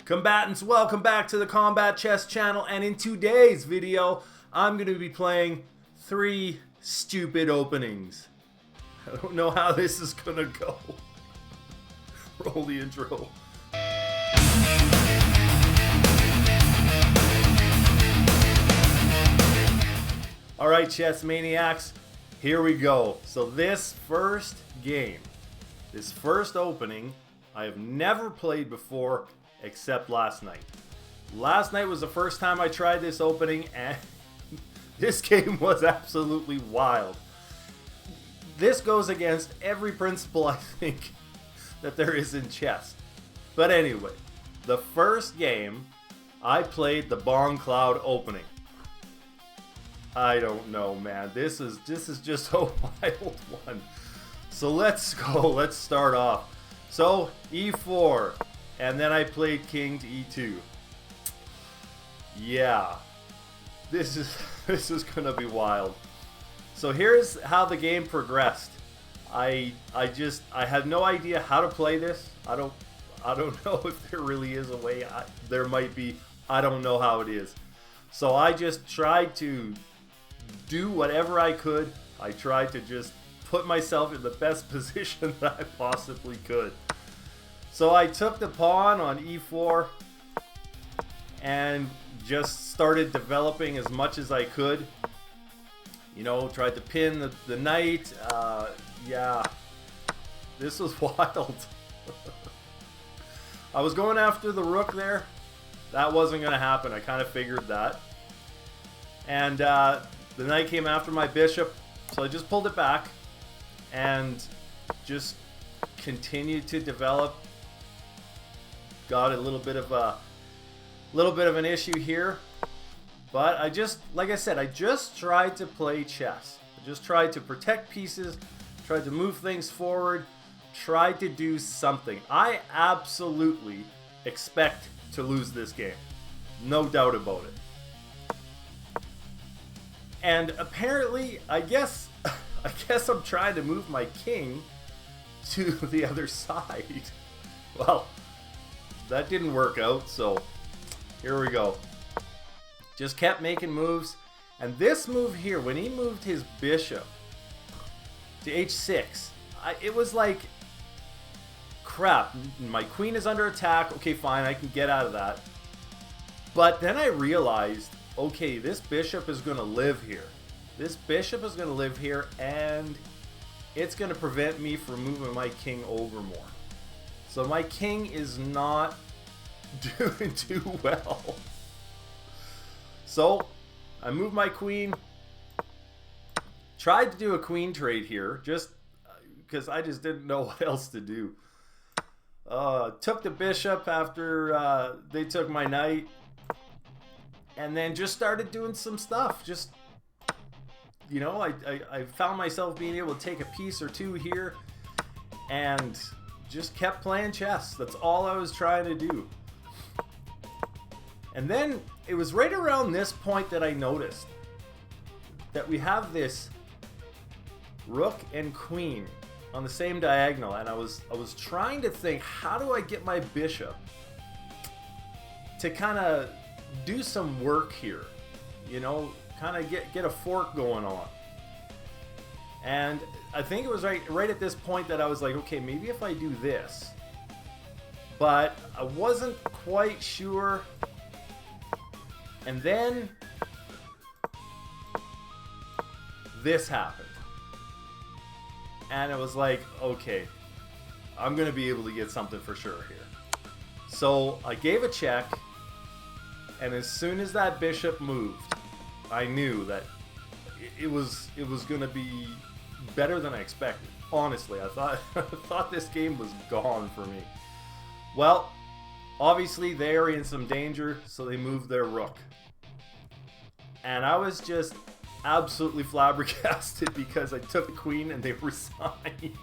Combatants, welcome back to the Combat Chess channel, and in today's video, I'm going to be playing 3 stupid openings. I don't know how this is going to go. Roll the intro. Alright, chess maniacs, here we go. So this first game, this first opening, I have never played before except last night. Last night was the first time I tried this opening, and this game was absolutely wild. This goes against every principle, I think, that there is in chess. But anyway, the first game, I played the Bongcloud opening. I don't know, man. This is just a wild one. So let's go. Let's start off. So e4, and then I played king to e2. Yeah, this is gonna be wild. So here's how the game progressed. I had no idea how to play this. I don't know if there really is a way. There might be. I don't know how it is. So I just tried to do whatever I could. I tried to just put myself in the best position that I possibly could. So I took the pawn on e4 and just started developing as much as I could. You know, tried to pin the knight. Yeah, this was wild. I was going after the rook there. That wasn't going to happen. I kind of figured that. And the knight came after my bishop, so I just pulled it back and just continued to develop. Got a little bit of an issue here, but I just, like I said, I just tried to play chess. I just tried to protect pieces, tried to move things forward, tried to do something. I absolutely expect to lose this game, no doubt about it. And apparently, I guess I'm trying to move my king to the other side. Well, that didn't work out, so here we go. Just kept making moves. And this move here, when he moved his bishop to h6, it was like, crap, my queen is under attack. Okay, fine, I can get out of that. But then I realized, okay, this bishop is going to live here. This bishop is going to live here, and it's going to prevent me from moving my king over more. So my king is not doing too well. So I moved my queen. Tried to do a queen trade here, just because I just didn't know what else to do. Took the bishop after they took my knight. And then just started doing some stuff. Just, you know, I found myself being able to take a piece or two here and just kept playing chess. That's all I was trying to do. And then it was right around this point that I noticed that we have this rook and queen on the same diagonal, and I was trying to think, how do I get my bishop to kind of do some work here, you know, kind of get a fork going on. And I think it was right at this point that I was like, okay, maybe if I do this, but I wasn't quite sure. And then this happened, and it was like, okay, I'm gonna be able to get something for sure here. So I gave a check. And as soon as that bishop moved, I knew that it was going to be better than I expected. Honestly, I thought this game was gone for me. Well, obviously they are in some danger, so they moved their rook. And I was just absolutely flabbergasted because I took the queen and they resigned.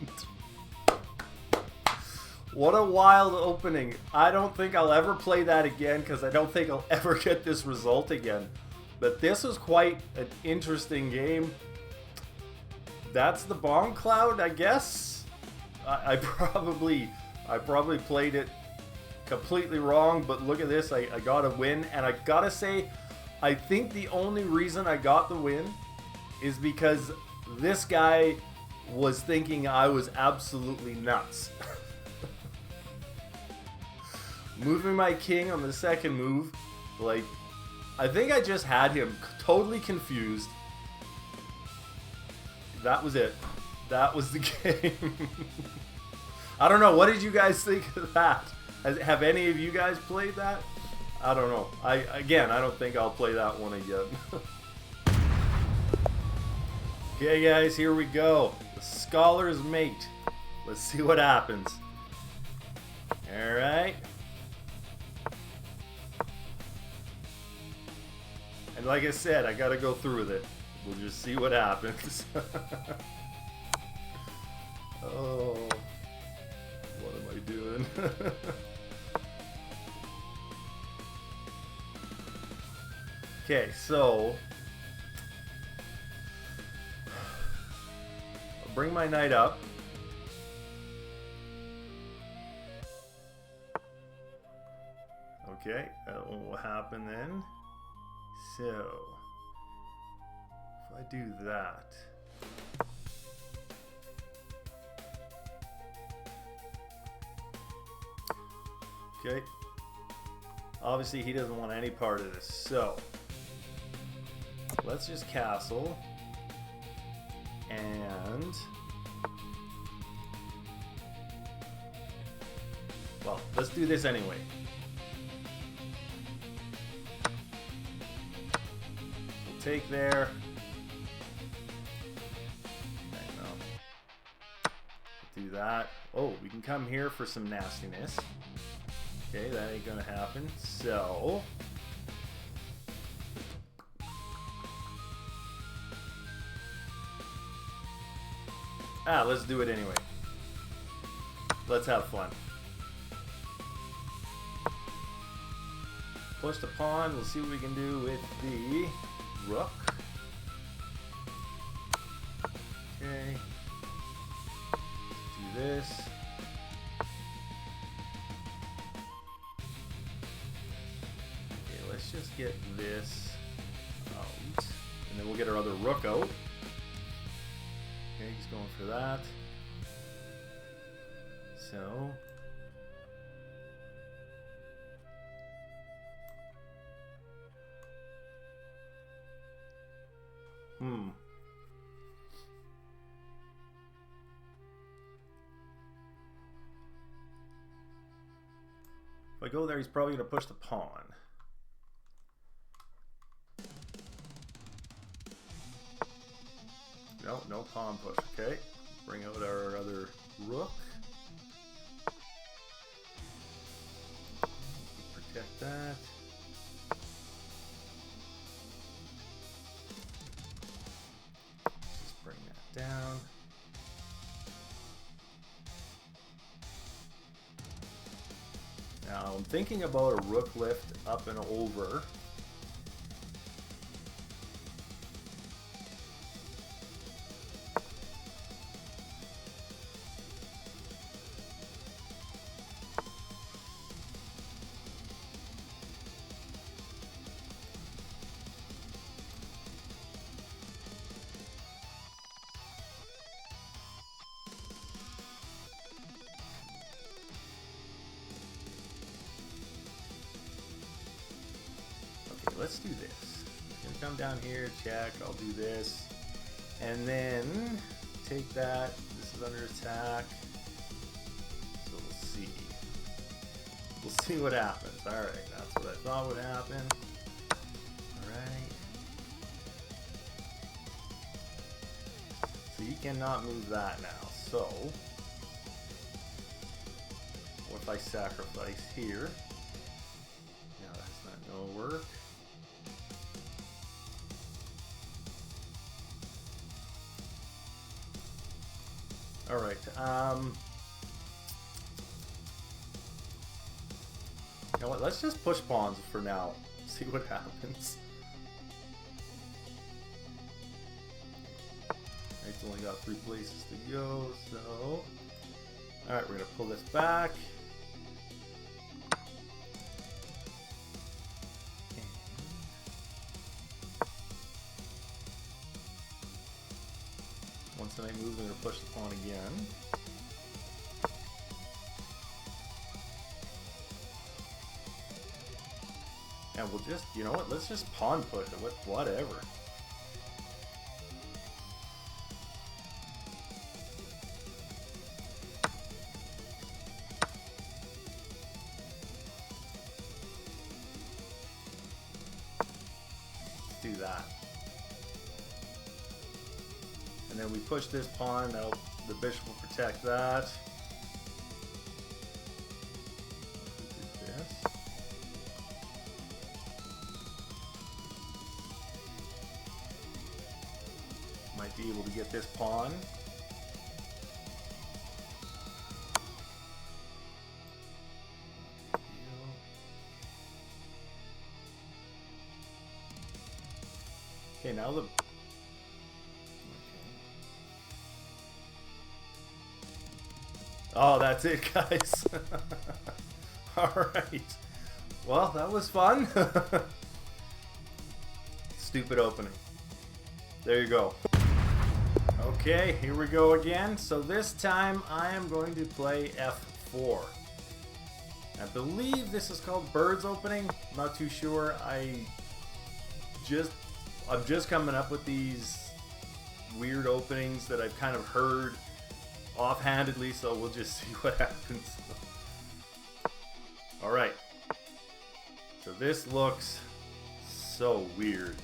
What a wild opening. I don't think I'll ever play that again because I don't think I'll ever get this result again. But this was quite an interesting game. That's the Bongcloud, I guess. I probably played it a completely wrong, but look at this. I got a win, and I gotta say, I think the only reason I got the win is because this guy was thinking I was absolutely nuts. Moving my king on the second move, like, I think I just had him totally confused. That was it. That was the game. I don't know. What did you guys think of that? Have any of you guys played that? I don't know. I don't think I'll play that one again. Okay, guys, here we go. The Scholar's Mate. Let's see what happens. All right. And like I said, I gotta go through with it. We'll just see what happens. Oh, what am I doing? Okay, so I'll bring my knight up. Okay, that will happen then. So, if I do that, okay, obviously he doesn't want any part of this, so let's just castle, and, well, let's do this anyway. Take there. Okay, no. Do that. Oh, we can come here for some nastiness. Okay, that ain't gonna happen. So let's do it anyway. Let's have fun. Push the pawn. We'll see what we can do with the rook. Okay. Do this. Okay, let's just get this out. And then we'll get our other rook out. Okay, he's going for that. So if I go there, he's probably going to push the pawn. No, no pawn push. Okay. Bring out our other rook. Protect that. Just bring that down. Now I'm thinking about a rook lift up and over. Let's do this. I'm gonna come down here, check, I'll do this. And then take that. This is under attack. So we'll see. We'll see what happens. Alright, that's what I thought would happen. Alright. So you cannot move that now. So what if I sacrifice here? Now that's not gonna work. All right. You know what? Let's just push pawns for now. See what happens. It's only got 3 places to go, so. All right, we're gonna pull this back. Once the knight moves, I'm going to push the pawn again. And we'll just, you know what, let's just pawn push it, whatever. Let's do that. And then we push this pawn, the bishop will protect that. Do this. Might be able to get this pawn. Okay, now the... Okay. Oh, that's it, guys. Alright. Well, that was fun. Stupid opening. There you go. Okay, here we go again. So this time I am going to play f4. I believe this is called bird's opening. I'm not too sure. I'm just coming up with these weird openings that I've kind of heard offhandedly, so we'll just see what happens. Alright. So this looks so weird.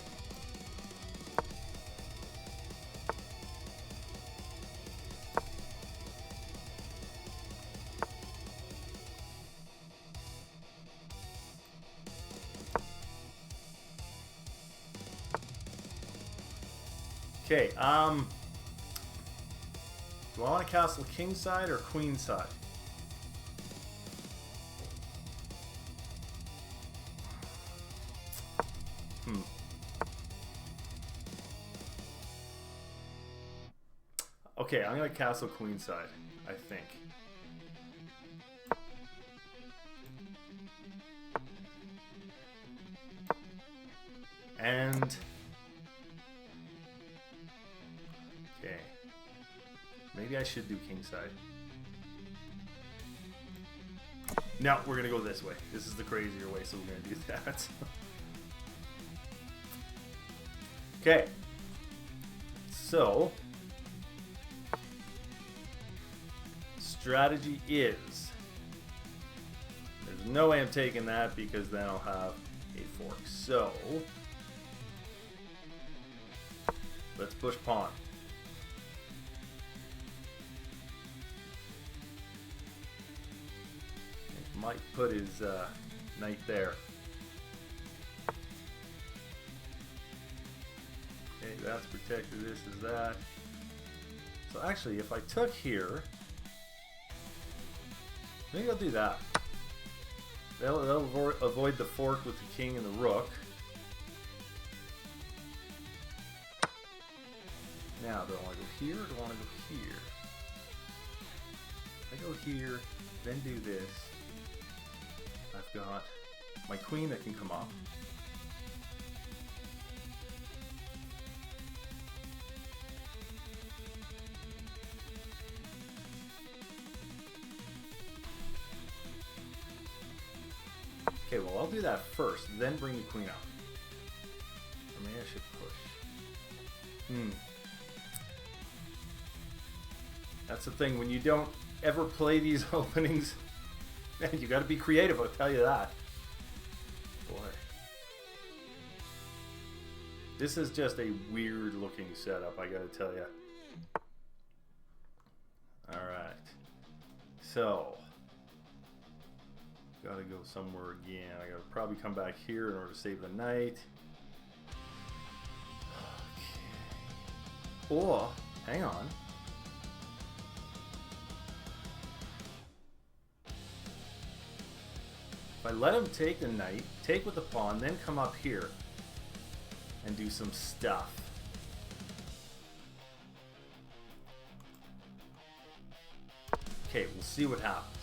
Okay, do I want to castle king side or queen side? Okay, I'm going to castle queen side, I think. And... okay. Maybe I should do king side. No, we're going to go this way. This is the crazier way, so we're going to do that. Okay. So... strategy is, there's no way I'm taking that because then I'll have a fork. So let's push pawn. Might put his knight there. Okay, that's protected. This is that. So actually, if I took here, maybe I'll do that. That'll avoid the fork with the king and the rook. Now, do I want to go here or do I want to go here? If I go here, then do this. I've got my queen that can come up. Okay, well, I'll do that first, then bring the queen up. Or maybe I should push. That's the thing, when you don't ever play these openings, man, you gotta be creative, I'll tell you that. Boy. This is just a weird looking setup, I gotta tell you. Alright. So... gotta go somewhere again. I gotta probably come back here in order to save the knight. Okay. Or, hang on. If I let him take the knight, take with the pawn, then come up here and do some stuff. Okay, we'll see what happens.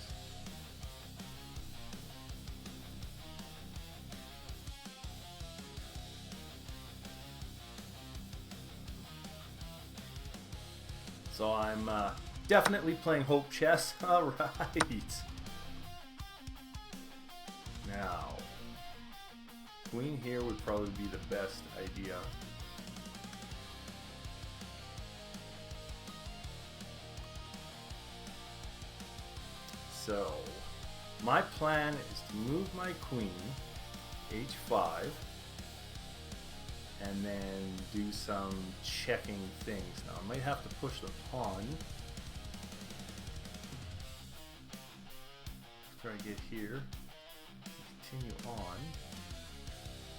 So I'm definitely playing hope chess. All right. Now, queen here would probably be the best idea. So, my plan is to move my queen h5 and then do some checking things. Now, I might have to push the pawn. Try to get here. Continue on.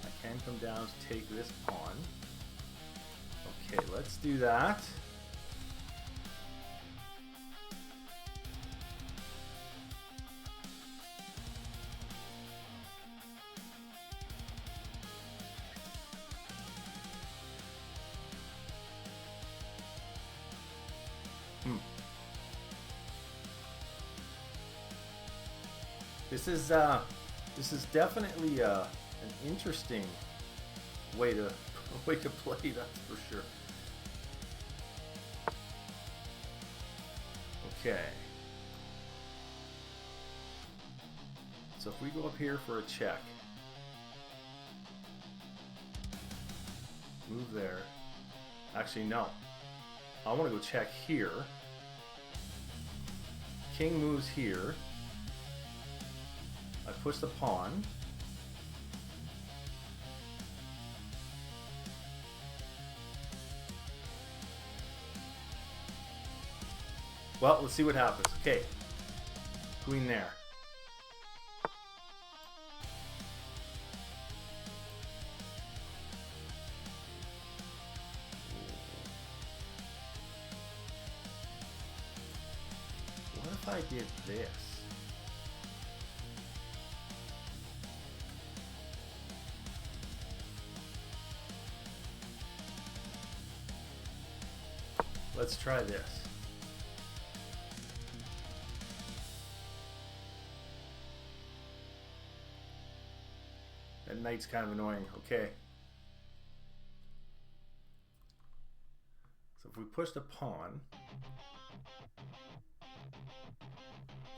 I can come down to take this pawn. Okay, let's do that. This is definitely an interesting way to play, that's for sure. Okay. So if we go up here for a check, move there. Actually, no. I want to go check here. King moves here. I push the pawn. Well, let's see what happens. Okay. Queen there. What if I did this? Let's try this. That knight's kind of annoying. Okay. So if we push the pawn,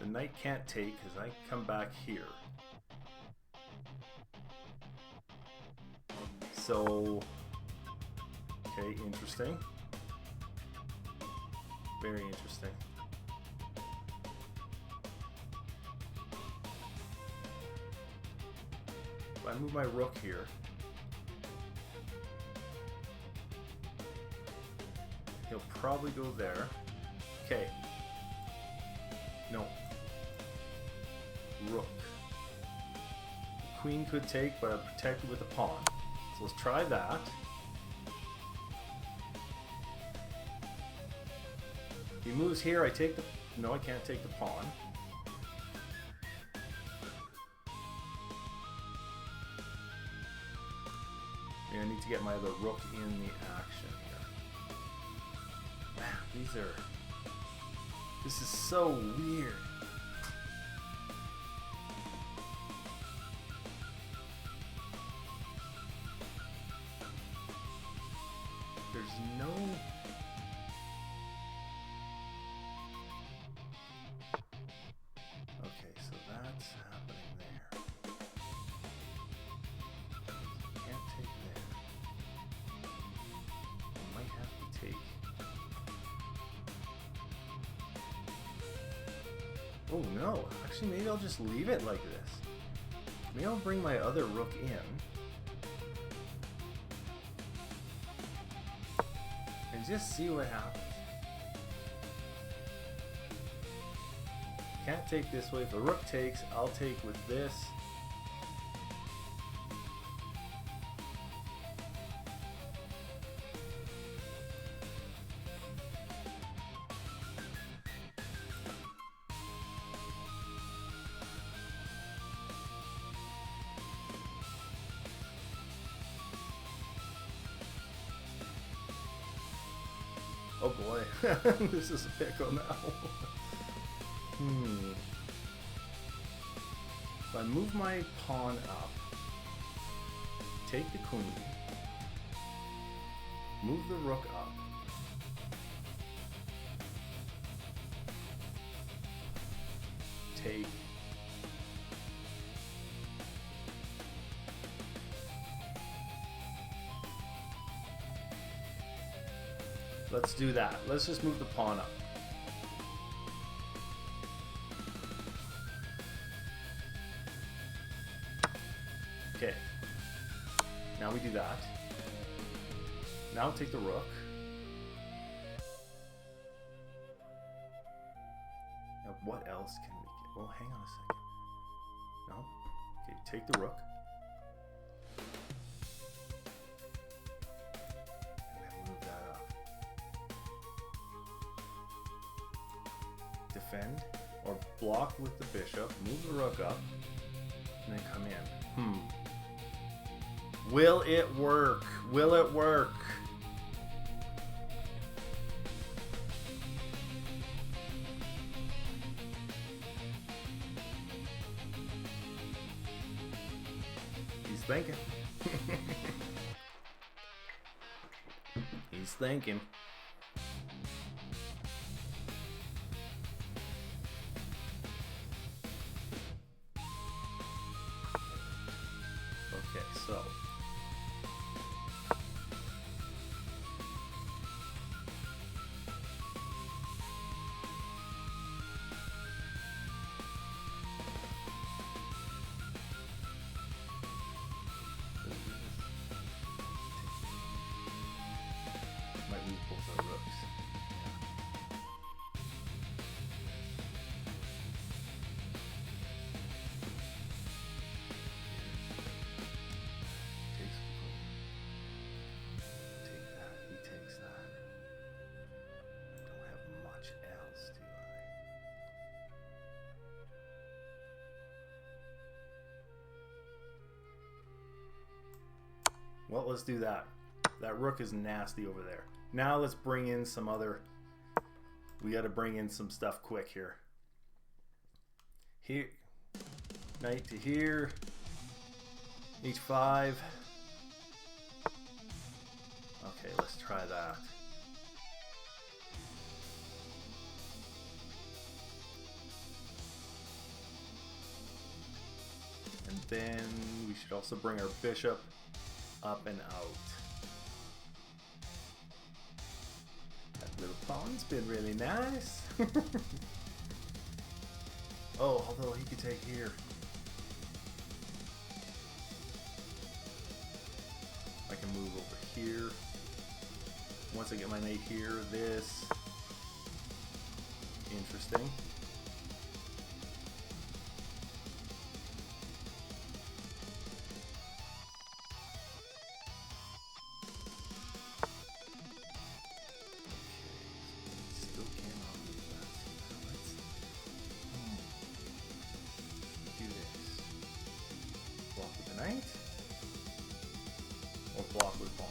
the knight can't take because I come back here. So, okay, interesting. Very interesting. If I move my rook here, he'll probably go there. Okay. No. Rook. Queen could take, but I'm protected with a pawn. So let's try that. He moves here, I take the... No, I can't take the pawn. Maybe I need to get my other rook in the action here. Man, these are... This is so weird. There's no... Okay, so that's happening there. Can't take there. I might have to take. Oh no, actually maybe I'll just leave it like this. Maybe I'll bring my other rook in. And just see what happens. Can't take this way. If the rook takes, I'll take with this. Oh boy, this is a pickle now. If I move my pawn up, take the queen, move the rook up, take. Let's do that. Let's just move the pawn up. Okay. Now we do that. Now take the rook. Now what else can we get? Well, hang on a second. No. Okay, take the rook. And then move that up. Defend or block with the bishop. Move the rook up. And then come in. Will it work? Will it work? He's thinking. He's thinking. Okay, so might lose both our rooks. Take that. He takes that. I don't have much else, do I? Well, let's do that. That rook is nasty over there. Now let's bring in some other... We got to bring in some stuff quick here. Here. Knight to here. H5. Okay, let's try that. And then we should also bring our bishop up and out. That little pawn's been really nice. Oh, although he could take here. I can move over here. Once I get my knight here, this. Interesting. Knight or block with pawn.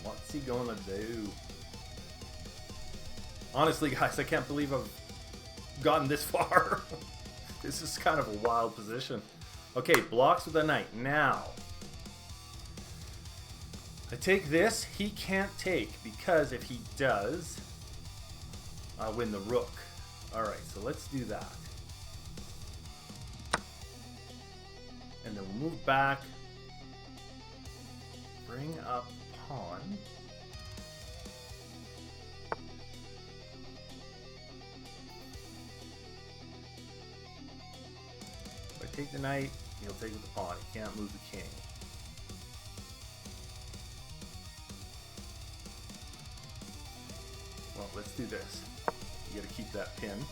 What's he gonna do? Honestly, guys, I can't believe I've gotten this far. This is kind of a wild position. Okay, blocks with a knight. Now I take this, he can't take, because if he does, I'll win the rook. Alright, so let's do that. And then we'll move back, bring up pawn. If I take the knight, he'll take with the pawn. He can't move the king. Well, let's do this. You gotta keep that pin.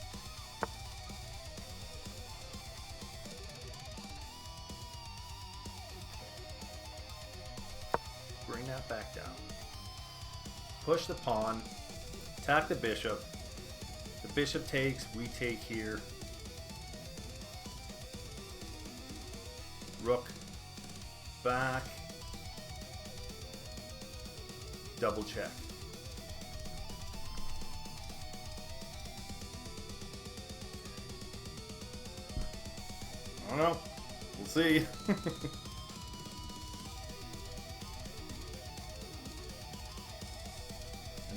Bring that back down. Push the pawn. Attack the bishop. The bishop takes, we take here. Rook. Back. Double check. I don't know. We'll see.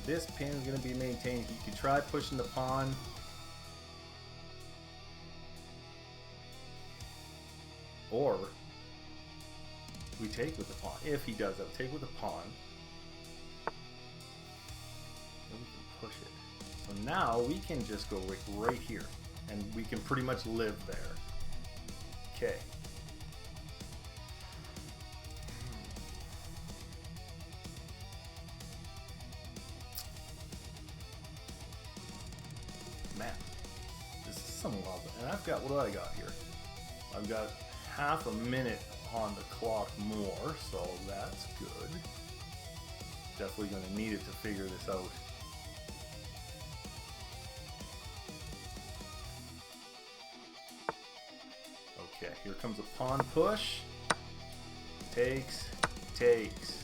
this pin is going to be maintained. You can try pushing the pawn. Or we take with the pawn. If he does that, take with the pawn. And we can push it. So now we can just go right here. And we can pretty much live there. Okay. Man, this is some love. And I've got, what do I got here? I've got half a minute on the clock more, so that's good. Definitely going to need it to figure this out. Okay, here comes a pawn push. Takes, takes.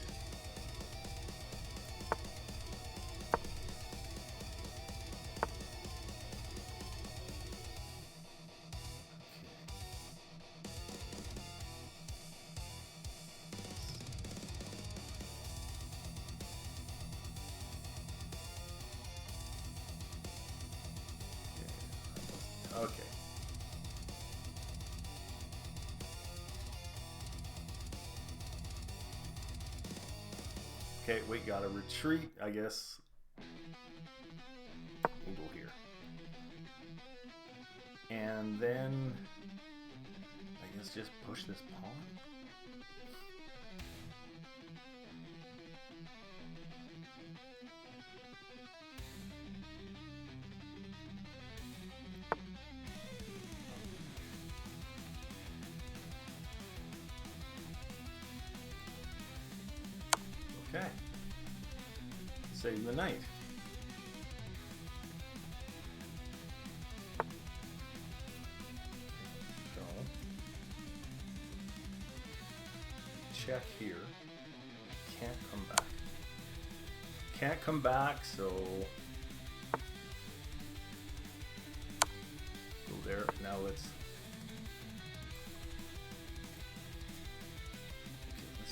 Okay. Okay, we gotta retreat, I guess. We'll go here. And then, I guess just push this pawn. Okay. Save the knight. Go. Check here. Can't come back. Can't come back, so go there. Now let's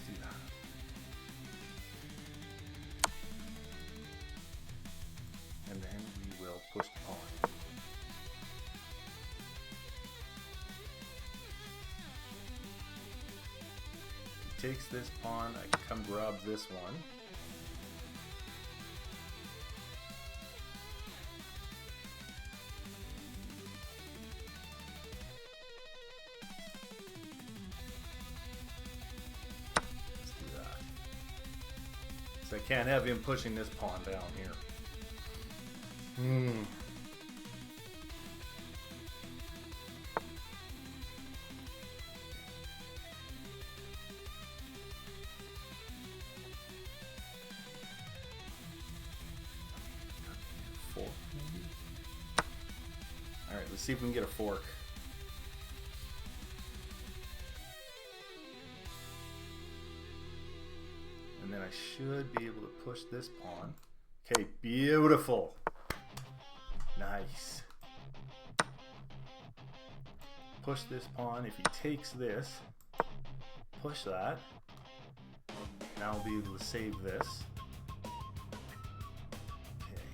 do that. And then we will push the pawn. He takes this pawn, I can come grab this one. Let's do that. So I can't have him pushing this pawn down here. Hmm. Fork, maybe? All right, let's see if we can get a fork. And then I should be able to push this pawn. Okay, beautiful. Nice. Push this pawn. If he takes this, push that. Now I'll be able to save this. Okay.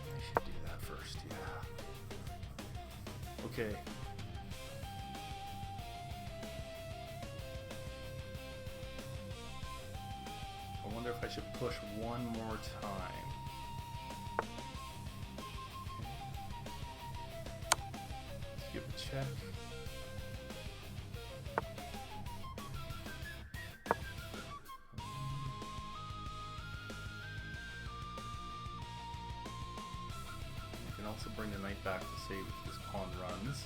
I should do that first, yeah. Okay. I wonder if I should push one more time. Let's give a check. I can also bring the knight back to save if this pawn runs.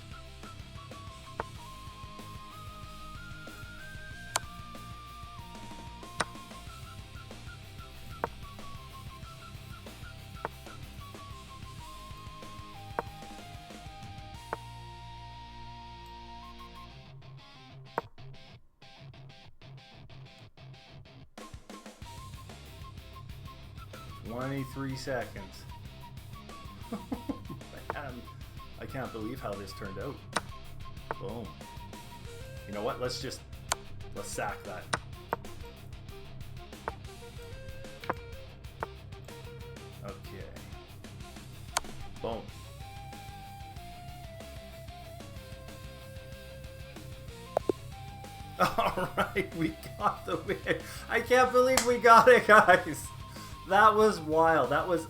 "23 seconds." Man. I can't believe how this turned out. Boom. You know what? Let's sack that. Okay. Boom. Alright, we got the win. I can't believe we got it, guys. That was wild. That was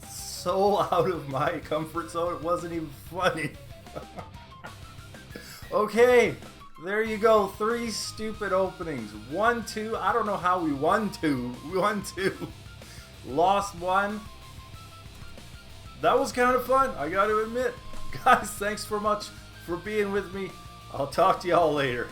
so out of my comfort zone. It wasn't even funny. Okay, there you go. 3 stupid openings. 1, 2. I don't know how we won 2. We won 2. Lost 1. That was kind of fun, I got to admit. Guys, thanks so much for being with me. I'll talk to y'all later.